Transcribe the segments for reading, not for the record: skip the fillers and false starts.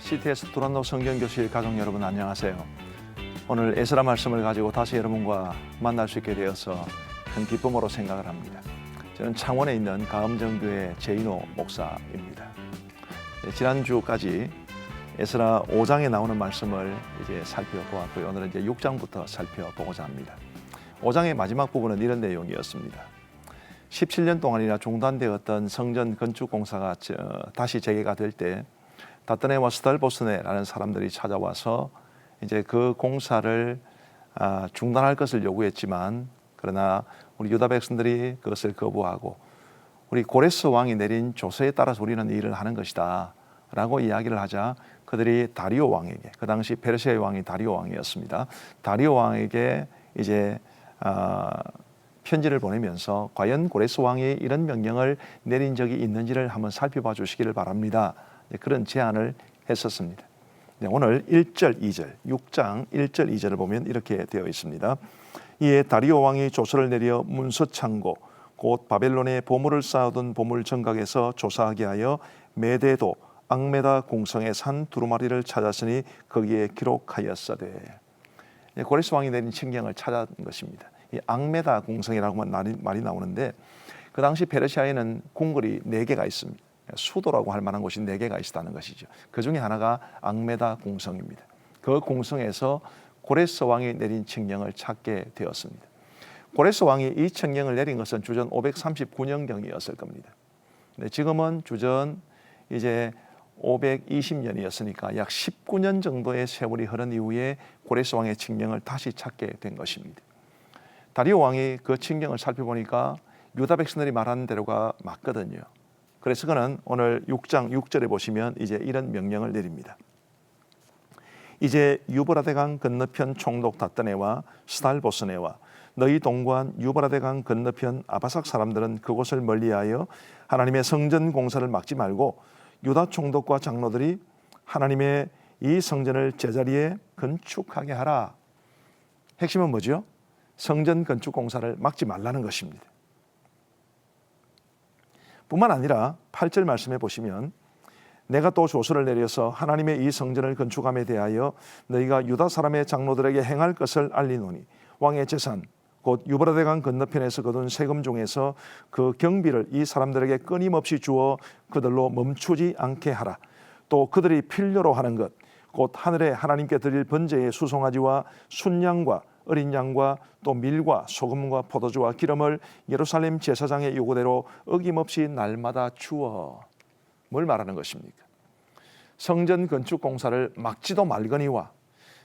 CTS 두란노 성경교실 가족 여러분 안녕하세요. 오늘 에스라 말씀을 가지고 다시 여러분과 만날 수 있게 되어서 큰 기쁨으로 생각을 합니다. 저는 창원에 있는 가음정교회 제인호 목사입니다. 지난주까지 에스라 5장에 나오는 말씀을 이제 살펴보았고요. 오늘은 이제 6장부터 살펴보고자 합니다. 5장의 마지막 부분은 이런 내용이었습니다. 17년 동안이나 중단되었던 성전 건축 공사가 다시 재개가 될 때 다뜨네와 스달보스네라는 사람들이 찾아와서 이제 그 공사를 중단할 것을 요구했지만, 그러나 우리 유다 백성들이 그것을 거부하고 우리 고레스 왕이 내린 조서에 따라서 우리는 일을 하는 것이다 라고 이야기를 하자, 그들이 다리오 왕에게, 그 당시 페르시아의 왕이 다리오 왕이었습니다. 다리오 왕에게 이제 편지를 보내면서 과연 고레스 왕이 이런 명령을 내린 적이 있는지를 한번 살펴봐 주시기를 바랍니다. 그런 제안을 했었습니다. 오늘 1절, 2절, 6장 1절, 2절을 보면 이렇게 되어 있습니다. 이에 다리오 왕이 조서를 내려 문서창고 곧 바벨론에 보물을 쌓아둔 보물 정각에서 조사하게 하여 메대도 앙메다 공성의 산 두루마리를 찾았으니 거기에 기록하였으되. 고레스 왕이 내린 칙령을 찾은 것입니다. 이 앙메다 공성이라고 말이 나오는데, 그 당시 페르시아에는 궁궐이 4개가 있습니다. 수도라고 할 만한 곳이 4개가 있었다는 것이죠. 그 중에 하나가 앙메다 공성입니다. 그 공성에서 고레스 왕이 내린 칙령을 찾게 되었습니다. 고레스 왕이 이 칙령을 내린 것은 주전 539년경이었을 겁니다. 지금은 주전 이제 520년이었으니까 약 19년 정도의 세월이 흐른 이후에 고레스 왕의 칙령을 다시 찾게 된 것입니다. 다리오 왕이 그 칙령을 살펴보니까 유다 백성들이 말하는 대로가 맞거든요. 그래서 그는 오늘 6장 6절에 보시면 이제 이런 명령을 내립니다. 이제 유브라데강 건너편 총독 다뜨네와 스달보스네와 너희 동관 유브라데강 건너편 아바삭 사람들은 그곳을 멀리하여 하나님의 성전 공사를 막지 말고 유다 총독과 장로들이 하나님의 이 성전을 제자리에 건축하게 하라. 핵심은 뭐죠? 성전 건축 공사를 막지 말라는 것입니다. 뿐만 아니라 8절 말씀해 보시면 내가 또 조서를 내려서 하나님의 이 성전을 건축함에 대하여 너희가 유다 사람의 장로들에게 행할 것을 알리노니 왕의 재산 곧 유브라데강 건너편에서 거둔 세금 중에서 그 경비를 이 사람들에게 끊임없이 주어 그들로 멈추지 않게 하라. 또 그들이 필요로 하는 것 곧 하늘에 하나님께 드릴 번제의 수송아지와 순양과 어린 양과 또 밀과 소금과 포도주와 기름을 예루살렘 제사장의 요구대로 어김없이 날마다 주어. 뭘 말하는 것입니까? 성전 건축 공사를 막지도 말거니와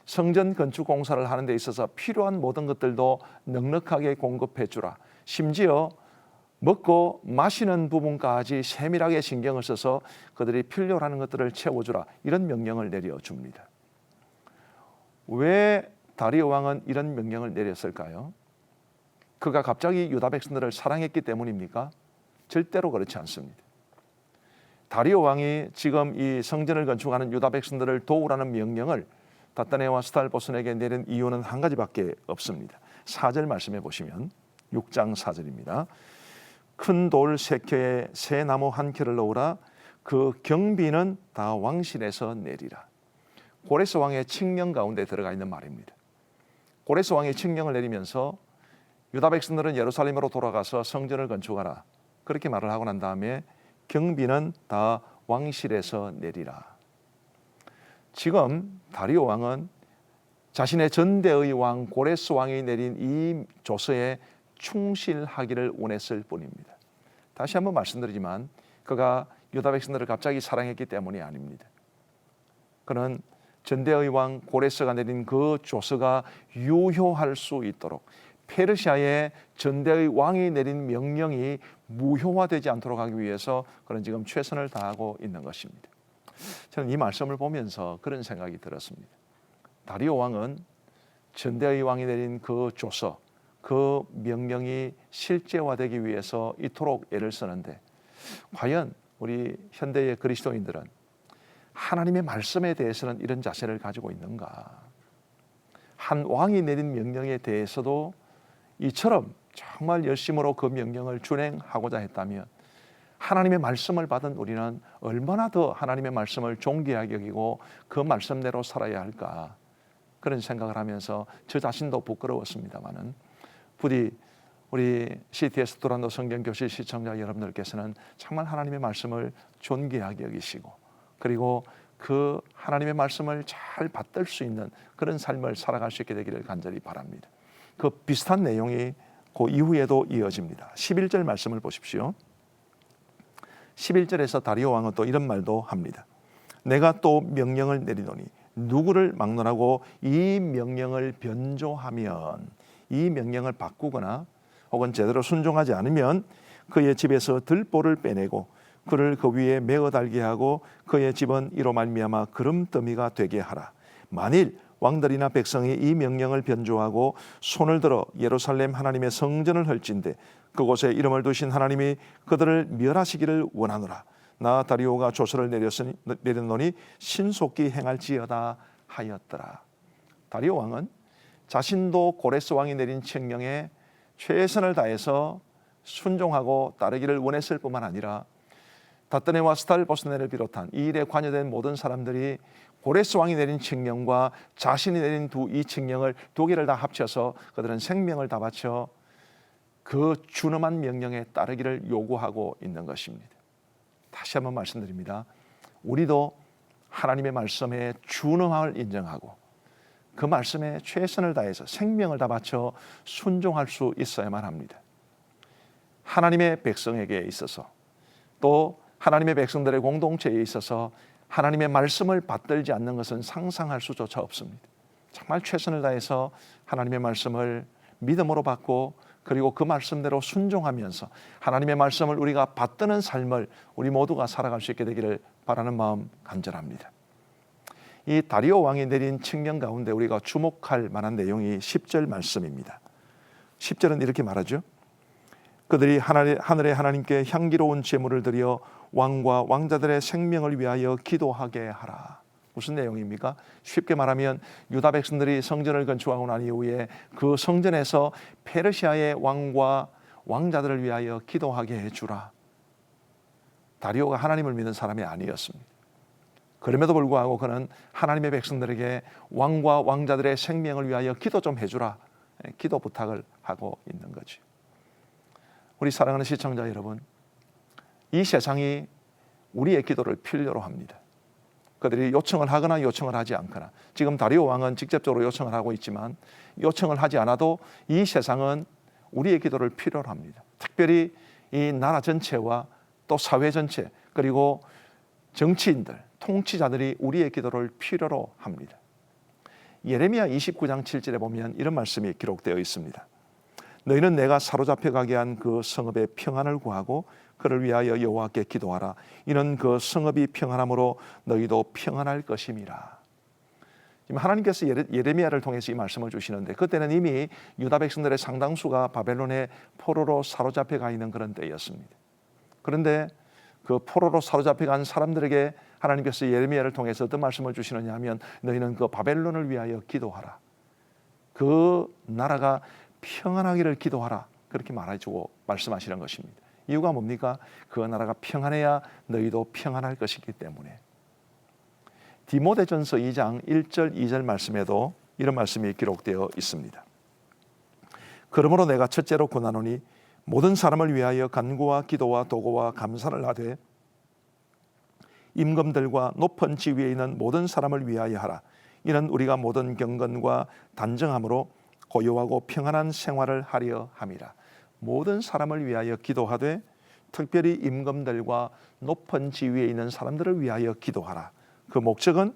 성전 건축 공사를 하는 데 있어서 필요한 모든 것들도 넉넉하게 공급해 주라. 심지어 먹고 마시는 부분까지 세밀하게 신경을 써서 그들이 필요로 하는 것들을 채워주라. 이런 명령을 내려줍니다. 왜 다리오 왕은 이런 명령을 내렸을까요? 그가 갑자기 유다 백성들을 사랑했기 때문입니까? 절대로 그렇지 않습니다. 다리오 왕이 지금 이 성전을 건축하는 유다 백성들을 도우라는 명령을 다뜨네와 스달보스네에게 내린 이유는 한 가지밖에 없습니다. 4절 말씀해 보시면 6장 4절입니다. 큰 돌 3켜에 새 나무 1켜를 넣으라. 그 경비는 다 왕실에서 내리라. 고레스 왕의 칙령 가운데 들어가 있는 말입니다. 고레스 왕이 칙령을 내리면서 유다 백성들은 예루살렘으로 돌아가서 성전을 건축하라. 그렇게 말을 하고 난 다음에 경비는 다 왕실에서 내리라. 지금 다리오 왕은 자신의 전대의 왕 고레스 왕이 내린 이 조서에 충실하기를 원했을 뿐입니다. 다시 한번 말씀드리지만 그가 유다 백성들을 갑자기 사랑했기 때문이 아닙니다. 그는 전대의 왕 고레스가 내린 그 조서가 유효할 수 있도록 페르시아의 전대의 왕이 내린 명령이 무효화되지 않도록 하기 위해서 그는 지금 최선을 다하고 있는 것입니다. 저는 이 말씀을 보면서 그런 생각이 들었습니다. 다리오 왕은 전대의 왕이 내린 그 조서, 그 명령이 실제화되기 위해서 이토록 애를 쓰는데 과연 우리 현대의 그리스도인들은 하나님의 말씀에 대해서는 이런 자세를 가지고 있는가? 한 왕이 내린 명령에 대해서도 이처럼 정말 열심으로 그 명령을 준행하고자 했다면 하나님의 말씀을 받은 우리는 얼마나 더 하나님의 말씀을 존귀하게 여기고 그 말씀대로 살아야 할까, 그런 생각을 하면서 저 자신도 부끄러웠습니다마는, 부디 우리 CTS 두란노 성경교실 시청자 여러분들께서는 정말 하나님의 말씀을 존귀하게 여기시고, 그리고 그 하나님의 말씀을 잘 받들 수 있는 그런 삶을 살아갈 수 있게 되기를 간절히 바랍니다. 그 비슷한 내용이 그 이후에도 이어집니다. 11절 말씀을 보십시오. 11절에서 다리오 왕은 또 이런 말도 합니다. 내가 또 명령을 내리노니 누구를 막론하고 이 명령을 변조하면, 이 명령을 바꾸거나 혹은 제대로 순종하지 않으면 그의 집에서 들보를 빼내고 그를 그 위에 메어 달게 하고 그의 집은 이로 말미암아 그름더미가 되게 하라. 만일 왕들이나 백성이 이 명령을 변조하고 손을 들어 예루살렘 하나님의 성전을 헐진대 그곳에 이름을 두신 하나님이 그들을 멸하시기를 원하노라. 나 다리오가 조서를 내렸노니 신속히 행할지어다 하였더라. 다리오 왕은 자신도 고레스 왕이 내린 칙령에 최선을 다해서 순종하고 따르기를 원했을 뿐만 아니라 다뜨네와 스탈보스네를 비롯한 이 일에 관여된 모든 사람들이 고레스 왕이 내린 칙령과 자신이 내린 이 칙령을 두 개를 다 합쳐서 그들은 생명을 다 바쳐 그 준엄한 명령에 따르기를 요구하고 있는 것입니다. 다시 한번 말씀드립니다. 우리도 하나님의 말씀의 준엄함을 인정하고 그 말씀에 최선을 다해서 생명을 다 바쳐 순종할 수 있어야만 합니다. 하나님의 백성에게 있어서, 또 하나님의 백성들의 공동체에 있어서 하나님의 말씀을 받들지 않는 것은 상상할 수조차 없습니다. 정말 최선을 다해서 하나님의 말씀을 믿음으로 받고, 그리고 그 말씀대로 순종하면서 하나님의 말씀을 우리가 받드는 삶을 우리 모두가 살아갈 수 있게 되기를 바라는 마음 간절합니다. 이 다리오 왕이 내린 칙령 가운데 우리가 주목할 만한 내용이 10절 말씀입니다. 10절은 이렇게 말하죠. 그들이 하늘의 하나님께 향기로운 제물을 드려 왕과 왕자들의 생명을 위하여 기도하게 하라. 무슨 내용입니까? 쉽게 말하면 유다 백성들이 성전을 건축하고 난 이후에 그 성전에서 페르시아의 왕과 왕자들을 위하여 기도하게 해주라. 다리오가 하나님을 믿는 사람이 아니었습니다. 그럼에도 불구하고 그는 하나님의 백성들에게 왕과 왕자들의 생명을 위하여 기도 좀 해주라, 기도 부탁을 하고 있는 거죠. 우리 사랑하는 시청자 여러분, 이 세상이 우리의 기도를 필요로 합니다. 그들이 요청을 하거나 요청을 하지 않거나, 지금 다리오 왕은 직접적으로 요청을 하고 있지만 요청을 하지 않아도 이 세상은 우리의 기도를 필요로 합니다. 특별히 이 나라 전체와 또 사회 전체, 그리고 정치인들, 통치자들이 우리의 기도를 필요로 합니다. 예레미야 29장 7절에 보면 이런 말씀이 기록되어 있습니다. 너희는 내가 사로잡혀 가게 한 그 성읍의 평안을 구하고 그를 위하여 여호와께 기도하라. 이는 그 성읍이 평안함으로 너희도 평안할 것임이라. 지금 하나님께서 예레미야를 통해서 이 말씀을 주시는데, 그때는 이미 유다 백성들의 상당수가 바벨론의 포로로 사로잡혀 가 있는 그런 때였습니다. 그런데 그 포로로 사로잡혀 간 사람들에게 하나님께서 예레미야를 통해서 어떤 말씀을 주시느냐 하면, 너희는 그 바벨론을 위하여 기도하라. 그 나라가 평안하기를 기도하라. 그렇게 말해주고 말씀하시는 것입니다. 이유가 뭡니까? 그 나라가 평안해야 너희도 평안할 것이기 때문에. 디모데전서 2장 1절 2절 말씀에도 이런 말씀이 기록되어 있습니다. 그러므로 내가 첫째로 권하노니 모든 사람을 위하여 간구와 기도와 도고와 감사를 하되 임금들과 높은 지위에 있는 모든 사람을 위하여 하라. 이는 우리가 모든 경건과 단정함으로 고요하고 평안한 생활을 하려 함이라. 모든 사람을 위하여 기도하되 특별히 임금들과 높은 지위에 있는 사람들을 위하여 기도하라. 그 목적은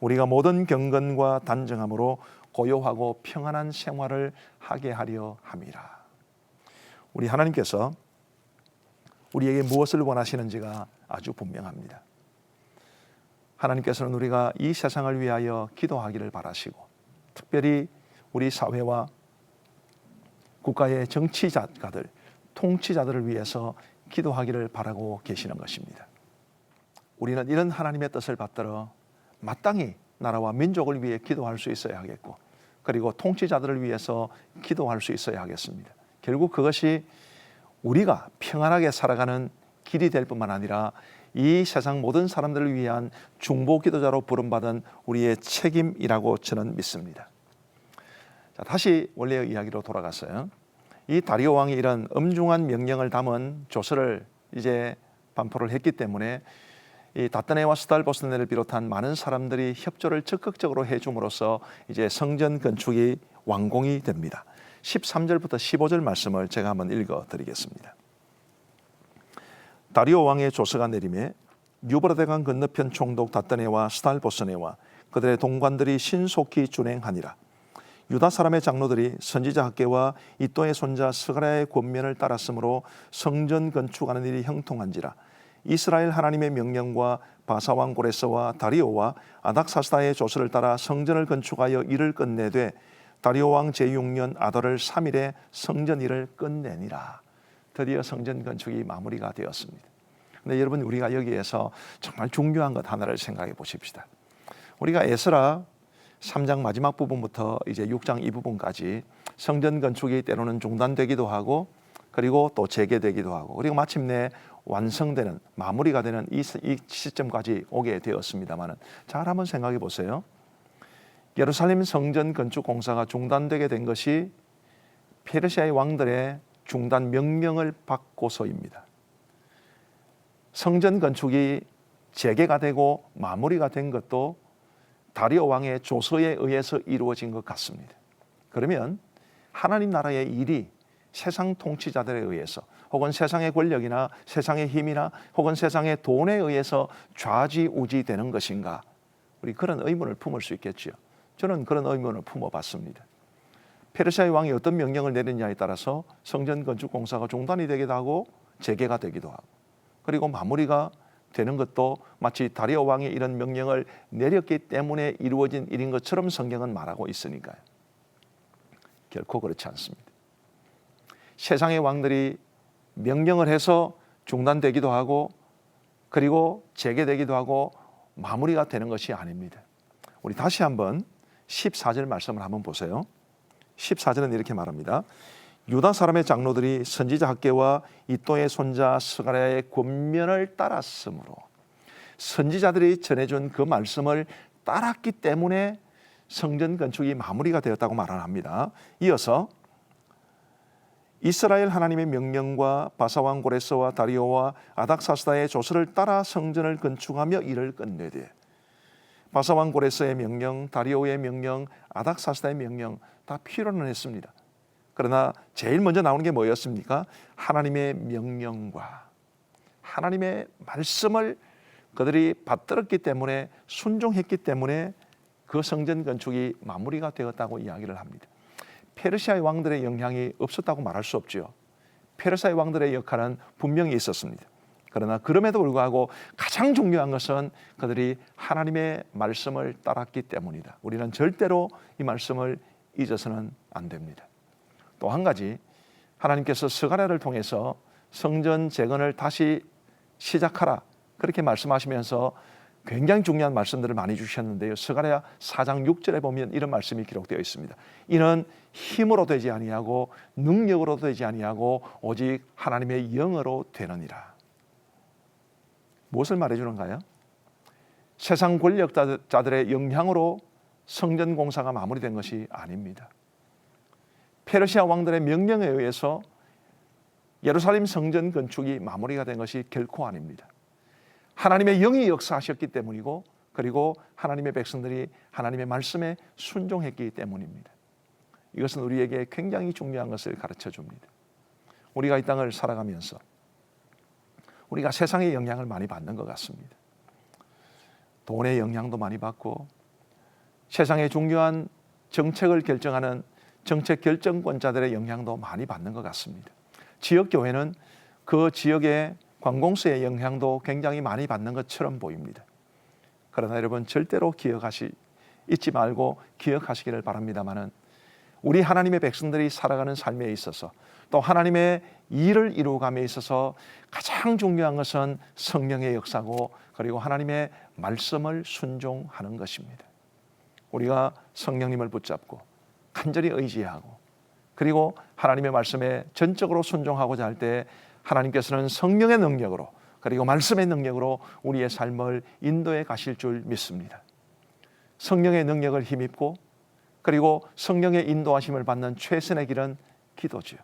우리가 모든 경건과 단정함으로 고요하고 평안한 생활을 하게 하려 함이라. 우리 하나님께서 우리에게 무엇을 원하시는지가 아주 분명합니다. 하나님께서는 우리가 이 세상을 위하여 기도하기를 바라시고, 특별히 우리 사회와 국가의 정치자들, 통치자들을 위해서 기도하기를 바라고 계시는 것입니다. 우리는 이런 하나님의 뜻을 받들어 마땅히 나라와 민족을 위해 기도할 수 있어야 하겠고, 그리고 통치자들을 위해서 기도할 수 있어야 하겠습니다. 결국 그것이 우리가 평안하게 살아가는 길이 될 뿐만 아니라 이 세상 모든 사람들을 위한 중보 기도자로 부름받은 우리의 책임이라고 저는 믿습니다. 자, 다시 원래의 이야기로 돌아갔어요. 이 다리오 왕이 이런 엄중한 명령을 담은 조서를 이제 반포를 했기 때문에 이 다뜨네와 스달보스네를 비롯한 많은 사람들이 협조를 적극적으로 해줌으로써 이제 성전 건축이 완공이 됩니다. 13절부터 15절 말씀을 제가 한번 읽어드리겠습니다. 다리오 왕의 조서가 내림에 유브라데강 건너편 총독 다뜨네와 스달보스네와 그들의 동관들이 신속히 준행하니라. 유다 사람의 장로들이 선지자 학계와 이또의 손자 스가랴의 권면을 따랐으므로 성전 건축하는 일이 형통한지라. 이스라엘 하나님의 명령과 바사왕 고레스와 다리오와 아닥사스다의 조서를 따라 성전을 건축하여 일을 끝내되 다리오 왕 제6년 아달월 3일에 성전 일을 끝내니라. 드디어 성전 건축이 마무리가 되었습니다. 근데 여러분, 우리가 여기에서 정말 중요한 것 하나를 생각해 보십시다. 우리가 에스라 3장 마지막 부분부터 이제 6장 이 부분까지 성전 건축이 때로는 중단되기도 하고 그리고 또 재개되기도 하고 그리고 마침내 완성되는 마무리가 되는 이 시점까지 오게 되었습니다만, 잘 한번 생각해 보세요. 예루살렘 성전 건축 공사가 중단되게 된 것이 페르시아의 왕들의 중단 명령을 받고서입니다. 성전 건축이 재개가 되고 마무리가 된 것도 다리오 왕의 조서에 의해서 이루어진 것 같습니다. 그러면 하나님 나라의 일이 세상 통치자들에 의해서 혹은 세상의 권력이나 세상의 힘이나 혹은 세상의 돈에 의해서 좌지우지되는 것인가? 우리 그런 의문을 품을 수 있겠지요. 저는 그런 의문을 품어봤습니다. 페르시아의 왕이 어떤 명령을 내리느냐에 따라서 성전 건축 공사가 중단이 되기도 하고 재개가 되기도 하고 그리고 마무리가 되는 것도 마치 다리오 왕이 이런 명령을 내렸기 때문에 이루어진 일인 것처럼 성경은 말하고 있으니까요. 결코 그렇지 않습니다. 세상의 왕들이 명령을 해서 중단되기도 하고 그리고 재개되기도 하고 마무리가 되는 것이 아닙니다. 우리 다시 한번 14절 말씀을 한번 보세요. 14절은 이렇게 말합니다. 유다 사람의 장로들이 선지자 학계와 이또의 손자 스가랴의 권면을 따랐으므로, 선지자들이 전해준 그 말씀을 따랐기 때문에 성전 건축이 마무리가 되었다고 말을 합니다. 이어서 이스라엘 하나님의 명령과 바사왕 고레스와 다리오와 아닥사스다의 조서를 따라 성전을 건축하며 일을 끝내되, 바사왕 고레스의 명령, 다리오의 명령, 아닥사스다의 명령 다 필요는 했습니다. 그러나 제일 먼저 나오는 게 뭐였습니까? 하나님의 명령과 하나님의 말씀을 그들이 받들었기 때문에, 순종했기 때문에 그 성전 건축이 마무리가 되었다고 이야기를 합니다. 페르시아의 왕들의 영향이 없었다고 말할 수 없죠. 페르시아의 왕들의 역할은 분명히 있었습니다. 그러나 그럼에도 불구하고 가장 중요한 것은 그들이 하나님의 말씀을 따랐기 때문이다. 우리는 절대로 이 말씀을 잊어서는 안 됩니다. 또 한 가지, 하나님께서 스가랴를 통해서 성전 재건을 다시 시작하라 그렇게 말씀하시면서 굉장히 중요한 말씀들을 많이 주셨는데요. 스가랴 4장 6절에 보면 이런 말씀이 기록되어 있습니다. 이는 힘으로 되지 아니하고 능력으로 되지 아니하고 오직 하나님의 영으로 되느니라. 무엇을 말해주는가요? 세상 권력자들의 영향으로 성전 공사가 마무리된 것이 아닙니다. 페르시아 왕들의 명령에 의해서 예루살렘 성전 건축이 마무리가 된 것이 결코 아닙니다. 하나님의 영이 역사하셨기 때문이고 그리고 하나님의 백성들이 하나님의 말씀에 순종했기 때문입니다. 이것은 우리에게 굉장히 중요한 것을 가르쳐 줍니다. 우리가 이 땅을 살아가면서 우리가 세상의 영향을 많이 받는 것 같습니다. 돈의 영향도 많이 받고 세상의 중요한 정책을 결정하는 정책 결정권자들의 영향도 많이 받는 것 같습니다. 지역교회는 그 지역의 관공서의 영향도 굉장히 많이 받는 것처럼 보입니다. 그러나 여러분, 절대로 잊지 말고 기억하시기를 바랍니다마는 우리 하나님의 백성들이 살아가는 삶에 있어서 또 하나님의 일을 이루어감에 있어서 가장 중요한 것은 성령의 역사고 그리고 하나님의 말씀을 순종하는 것입니다. 우리가 성령님을 붙잡고 간절히 의지하고 그리고 하나님의 말씀에 전적으로 순종하고자 할 때 하나님께서는 성령의 능력으로 그리고 말씀의 능력으로 우리의 삶을 인도해 가실 줄 믿습니다. 성령의 능력을 힘입고 그리고 성령의 인도하심을 받는 최선의 길은 기도지요.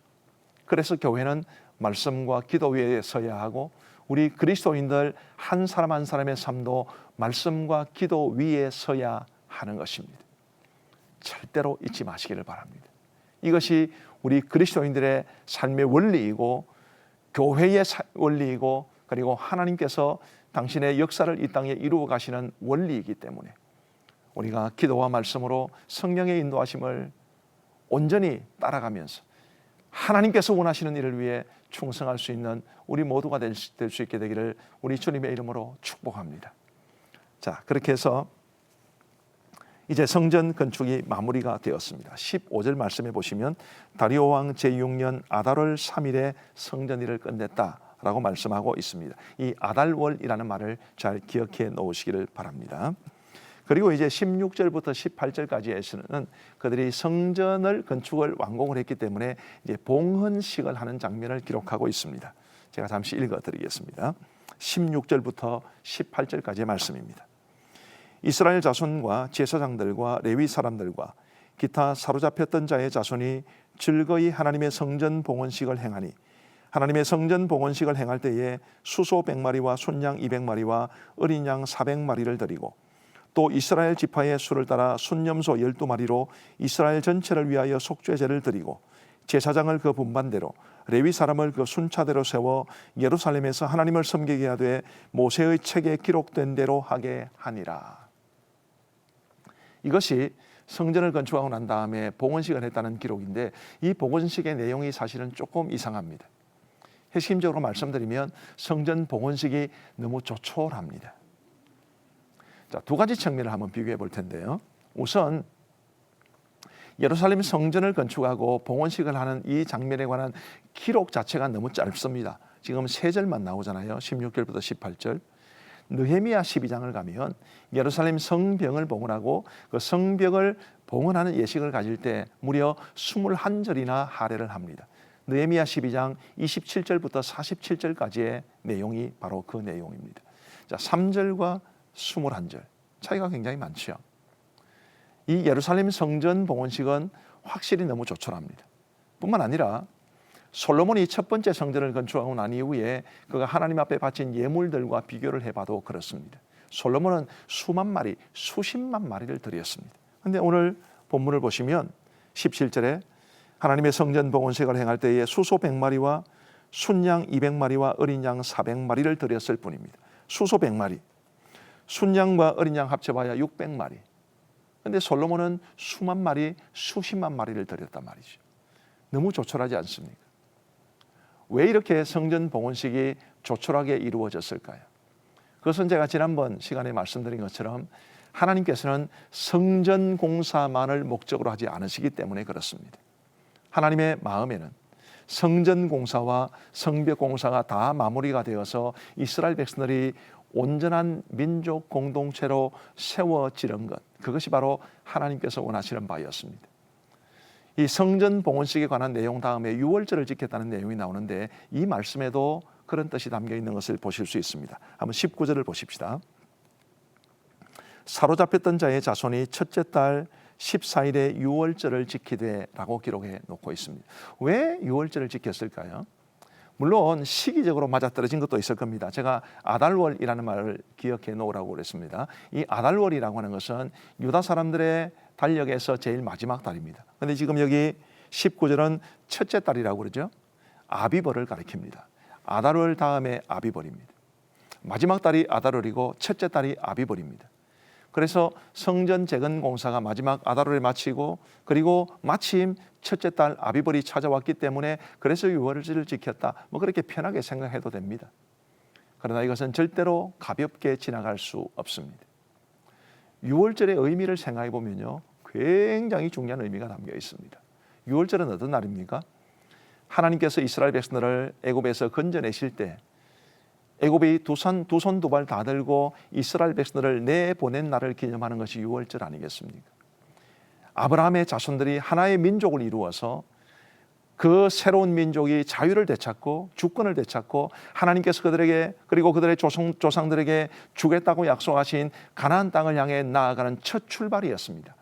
그래서 교회는 말씀과 기도 위에 서야 하고 우리 그리스도인들 한 사람 한 사람의 삶도 말씀과 기도 위에 서야 하는 것입니다. 절대로 잊지 마시기를 바랍니다. 이것이 우리 그리스도인들의 삶의 원리이고 교회의 원리이고 그리고 하나님께서 당신의 역사를 이 땅에 이루어 가시는 원리이기 때문에 우리가 기도와 말씀으로 성령의 인도하심을 온전히 따라가면서 하나님께서 원하시는 일을 위해 충성할 수 있는 우리 모두가 될 수 있게 되기를 우리 주님의 이름으로 축복합니다. 자, 그렇게 해서 이제 성전 건축이 마무리가 되었습니다. 15절 말씀해 보시면 다리오 왕 제6년 아달월 3일에 성전 일을 끝냈다라고 말씀하고 있습니다. 이 아달월이라는 말을 잘 기억해 놓으시기를 바랍니다. 그리고 이제 16절부터 18절까지에서는 그들이 성전을 건축을 완공을 했기 때문에 이제 봉헌식을 하는 장면을 기록하고 있습니다. 제가 잠시 읽어드리겠습니다. 16절부터 18절까지의 말씀입니다. 이스라엘 자손과 제사장들과 레위 사람들과 기타 사로잡혔던 자의 자손이 즐거이 하나님의 성전 봉헌식을 행하니 하나님의 성전 봉헌식을 행할 때에 수소 100마리와 순양 200마리와 어린 양 400마리를 드리고 또 이스라엘 지파의 수를 따라 순염소 12마리로 이스라엘 전체를 위하여 속죄제를 드리고 제사장을 그 분반대로 레위 사람을 그 순차대로 세워 예루살렘에서 하나님을 섬기게 하되 모세의 책에 기록된 대로 하게 하니라. 이것이 성전을 건축하고 난 다음에 봉헌식을 했다는 기록인데 이 봉헌식의 내용이 사실은 조금 이상합니다. 핵심적으로 말씀드리면 성전 봉헌식이 너무 조촐합니다. 자, 두 가지 측면을 한번 비교해 볼 텐데요. 우선 예루살렘 성전을 건축하고 봉헌식을 하는 이 장면에 관한 기록 자체가 너무 짧습니다. 지금 3절만 나오잖아요. 16절부터 18절. 느헤미야 12장을 가면 예루살렘 성벽을 봉헌하고 그 성벽을 봉헌하는 예식을 가질 때 무려 21절이나 할애를 합니다. 느헤미야 12장 27절부터 47절까지의 내용이 바로 그 내용입니다. 자, 3절과 21절 차이가 굉장히 많죠. 이 예루살렘 성전 봉헌식은 확실히 너무 조촐합니다. 뿐만 아니라 솔로몬이 첫 번째 성전을 건축하고 난 이후에 그가 하나님 앞에 바친 예물들과 비교를 해봐도 그렇습니다. 솔로몬은 수만 마리, 수십만 마리를 드렸습니다. 그런데 오늘 본문을 보시면 17절에 하나님의 성전 봉헌식을 행할 때에 수소 100마리와 순양 200마리와 어린 양 400마리를 드렸을 뿐입니다. 수소 100마리, 순양과 어린 양 합쳐봐야 600마리. 그런데 솔로몬은 수만 마리, 수십만 마리를 드렸단 말이죠. 너무 조촐하지 않습니까? 왜 이렇게 성전 봉헌식이 조촐하게 이루어졌을까요? 그것은 제가 지난번 시간에 말씀드린 것처럼 하나님께서는 성전 공사만을 목적으로 하지 않으시기 때문에 그렇습니다. 하나님의 마음에는 성전 공사와 성벽 공사가 다 마무리가 되어서 이스라엘 백성들이 온전한 민족 공동체로 세워지는 것, 그것이 바로 하나님께서 원하시는 바였습니다. 이 성전 봉헌식에 관한 내용 다음에 유월절을 지켰다는 내용이 나오는데 이 말씀에도 그런 뜻이 담겨 있는 것을 보실 수 있습니다. 한번 19절을 보십시다. 사로잡혔던 자의 자손이 첫째 달 14일에 유월절을 지키되 라고 기록해 놓고 있습니다. 왜 유월절을 지켰을까요? 물론 시기적으로 맞아떨어진 것도 있을 겁니다. 제가 아달월이라는 말을 기억해 놓으라고 그랬습니다. 이 아달월이라고 하는 것은 유다 사람들의 달력에서 제일 마지막 달입니다. 그런데 지금 여기 19절은 첫째 달이라고 그러죠. 아비벌을 가리킵니다. 아달월 다음에 아비벌입니다. 마지막 달이 아달월이고 첫째 달이 아비벌입니다. 그래서 성전 재건 공사가 마지막 아달월에 마치고 그리고 마침 첫째 달 아비벌이 찾아왔기 때문에 그래서 유월절을 지켰다. 뭐 그렇게 편하게 생각해도 됩니다. 그러나 이것은 절대로 가볍게 지나갈 수 없습니다. 유월절의 의미를 생각해 보면요, 굉장히 중요한 의미가 담겨 있습니다. 유월절은 어떤 날입니까? 하나님께서 이스라엘 백성들을 애굽에서 건져내실 때 애굽이 두 손 두 발 다 들고 이스라엘 백성들을 내보낸 날을 기념하는 것이 유월절 아니겠습니까? 아브라함의 자손들이 하나의 민족을 이루어서 그 새로운 민족이 자유를 되찾고 주권을 되찾고 하나님께서 그들에게 그리고 그들의 조상들에게 주겠다고 약속하신 가나안 땅을 향해 나아가는 첫 출발이었습니다.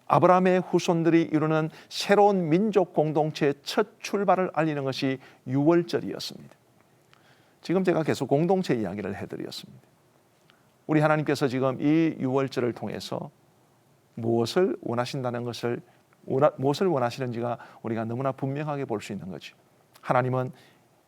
아브라함의 후손들이 이루는 새로운 민족 공동체의 첫 출발을 알리는 것이 유월절이었습니다. 지금 제가 계속 공동체 이야기를 해드렸습니다. 우리 하나님께서 지금 이 유월절을 통해서 무엇을 원하신다는 것을 무엇을 원하시는지가 우리가 너무나 분명하게 볼 수 있는 거죠. 하나님은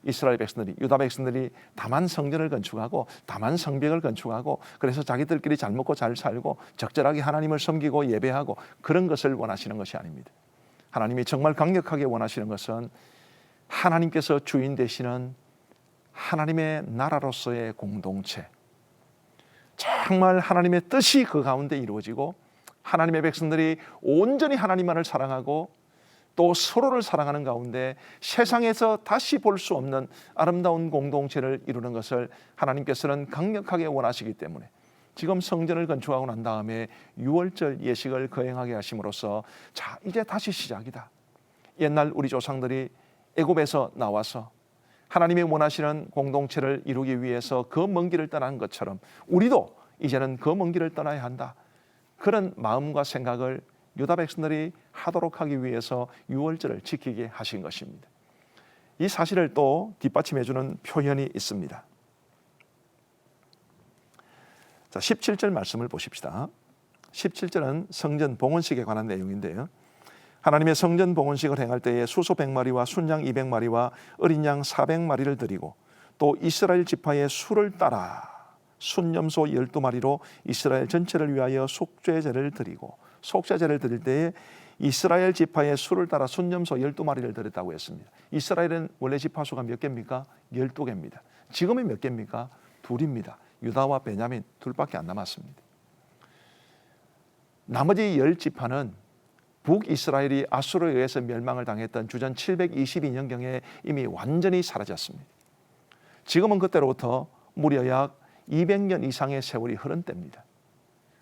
이스라엘 백성들이 유다 백성들이 다만 성전을 건축하고 다만 성벽을 건축하고 그래서 자기들끼리 잘 먹고 잘 살고 적절하게 하나님을 섬기고 예배하고 그런 것을 원하시는 것이 아닙니다. 하나님이 정말 강력하게 원하시는 것은 하나님께서 주인 되시는 하나님의 나라로서의 공동체, 정말 하나님의 뜻이 그 가운데 이루어지고 하나님의 백성들이 온전히 하나님만을 사랑하고 또 서로를 사랑하는 가운데 세상에서 다시 볼 수 없는 아름다운 공동체를 이루는 것을 하나님께서는 강력하게 원하시기 때문에 지금 성전을 건축하고 난 다음에 유월절 예식을 거행하게 하심으로써 자, 이제 다시 시작이다. 옛날 우리 조상들이 애굽에서 나와서 하나님이 원하시는 공동체를 이루기 위해서 그 먼 길을 떠난 것처럼 우리도 이제는 그 먼 길을 떠나야 한다. 그런 마음과 생각을 유다 백성들이 하도록 하기 위해서 유월절을 지키게 하신 것입니다. 이 사실을 또 뒷받침해 주는 표현이 있습니다. 자, 17절 말씀을 보십시다. 17절은 성전 봉헌식에 관한 내용인데요. 하나님의 성전 봉헌식을 행할 때에 수소 100마리와 순양 200마리와 어린 양 400마리를 드리고 또 이스라엘 지파의 수를 따라 순염소 12마리로 이스라엘 전체를 위하여 속죄제를 드리고 속죄제를 드릴 때에 이스라엘 지파의 수를 따라 순염소 12마리를 드렸다고 했습니다. 이스라엘은 원래 지파 수가 몇 개입니까? 12개입니다. 지금은 몇 개입니까? 둘입니다. 유다와 베냐민 둘밖에 안 남았습니다. 나머지 10지파는 북이스라엘이 아수르에 의해서 멸망을 당했던 주전 722년경에 이미 완전히 사라졌습니다. 지금은 그때로부터 무려 약 200년 이상의 세월이 흐른 때입니다.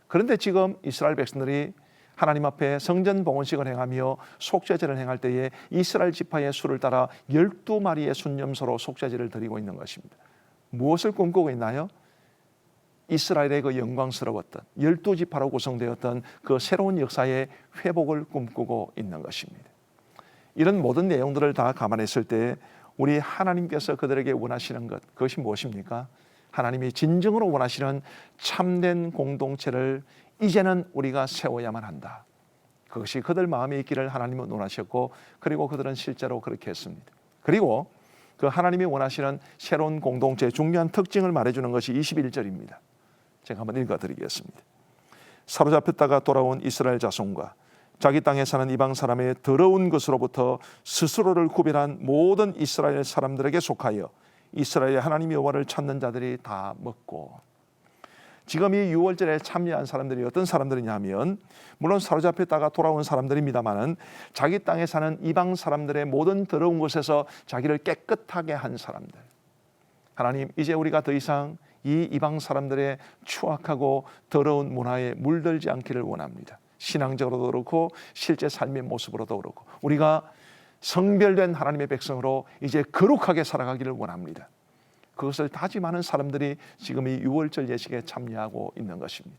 그런데 지금 이스라엘 백성들이 하나님 앞에 성전 봉헌식을 행하며 속죄제를 행할 때에 이스라엘 지파의 수를 따라 12마리의 순염소로 속죄제를 드리고 있는 것입니다. 무엇을 꿈꾸고 있나요? 이스라엘의 그 영광스러웠던 12지파로 구성되었던 그 새로운 역사의 회복을 꿈꾸고 있는 것입니다. 이런 모든 내용들을 다 감안했을 때 우리 하나님께서 그들에게 원하시는 것, 그것이 무엇입니까? 하나님이 진정으로 원하시는 참된 공동체를 이제는 우리가 세워야만 한다. 그것이 그들 마음에 있기를 하나님은 원하셨고 그리고 그들은 실제로 그렇게 했습니다. 그리고 그 하나님이 원하시는 새로운 공동체의 중요한 특징을 말해주는 것이 21절입니다. 제가 한번 읽어드리겠습니다. 사로잡혔다가 돌아온 이스라엘 자손과 자기 땅에 사는 이방 사람의 더러운 것으로부터 스스로를 구별한 모든 이스라엘 사람들에게 속하여 이스라엘의 하나님 여호와를 찾는 자들이 다 먹고. 지금 이 유월절에 참여한 사람들이 어떤 사람들이냐 하면 물론 사로잡혔다가 돌아온 사람들입니다마는 자기 땅에 사는 이방 사람들의 모든 더러운 것에서 자기를 깨끗하게 한 사람들. 하나님, 이제 우리가 더 이상 이 이방 사람들의 추악하고 더러운 문화에 물들지 않기를 원합니다. 신앙적으로도 그렇고 실제 삶의 모습으로도 그렇고 우리가 성별된 하나님의 백성으로 이제 거룩하게 살아가기를 원합니다. 그것을 다짐하는 사람들이 지금 이 유월절 예식에 참여하고 있는 것입니다.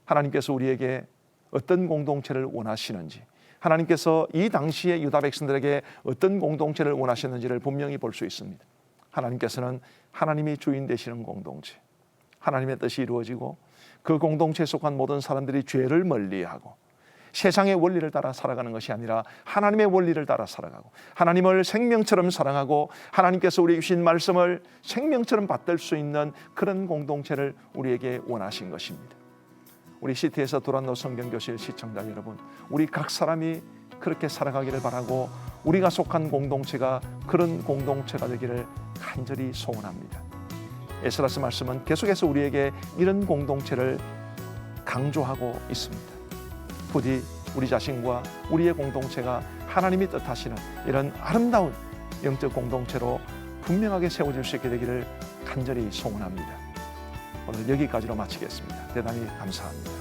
하나님께서 우리에게 어떤 공동체를 원하시는지, 하나님께서 이 당시에 유다 백성들에게 어떤 공동체를 원하셨는지를 분명히 볼 수 있습니다. 하나님께서는 하나님이 주인 되시는 공동체, 하나님의 뜻이 이루어지고 그 공동체에 속한 모든 사람들이 죄를 멀리하고 세상의 원리를 따라 살아가는 것이 아니라 하나님의 원리를 따라 살아가고 하나님을 생명처럼 사랑하고 하나님께서 우리에게 주신 말씀을 생명처럼 받들 수 있는 그런 공동체를 우리에게 원하신 것입니다. 우리 시티에서 도란노 성경교실 시청자 여러분, 우리 각 사람이 그렇게 살아가기를 바라고 우리가 속한 공동체가 그런 공동체가 되기를 간절히 소원합니다. 에스라스 말씀은 계속해서 우리에게 이런 공동체를 강조하고 있습니다. 부디 우리 자신과 우리의 공동체가 하나님이 뜻하시는 이런 아름다운 영적 공동체로 분명하게 세워질 수 있게 되기를 간절히 소원합니다. 오늘 여기까지로 마치겠습니다. 대단히 감사합니다.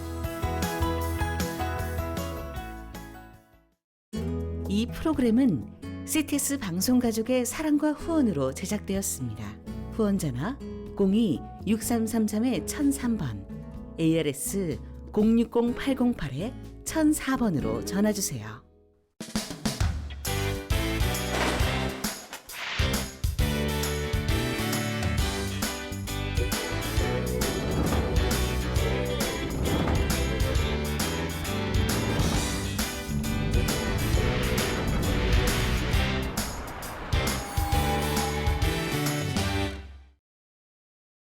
이 프로그램은 CTS 방송가족의 사랑과 후원으로 제작되었습니다. 후원 전화 02-6333-1003번, ARS 060-808-1004번으로 전화주세요.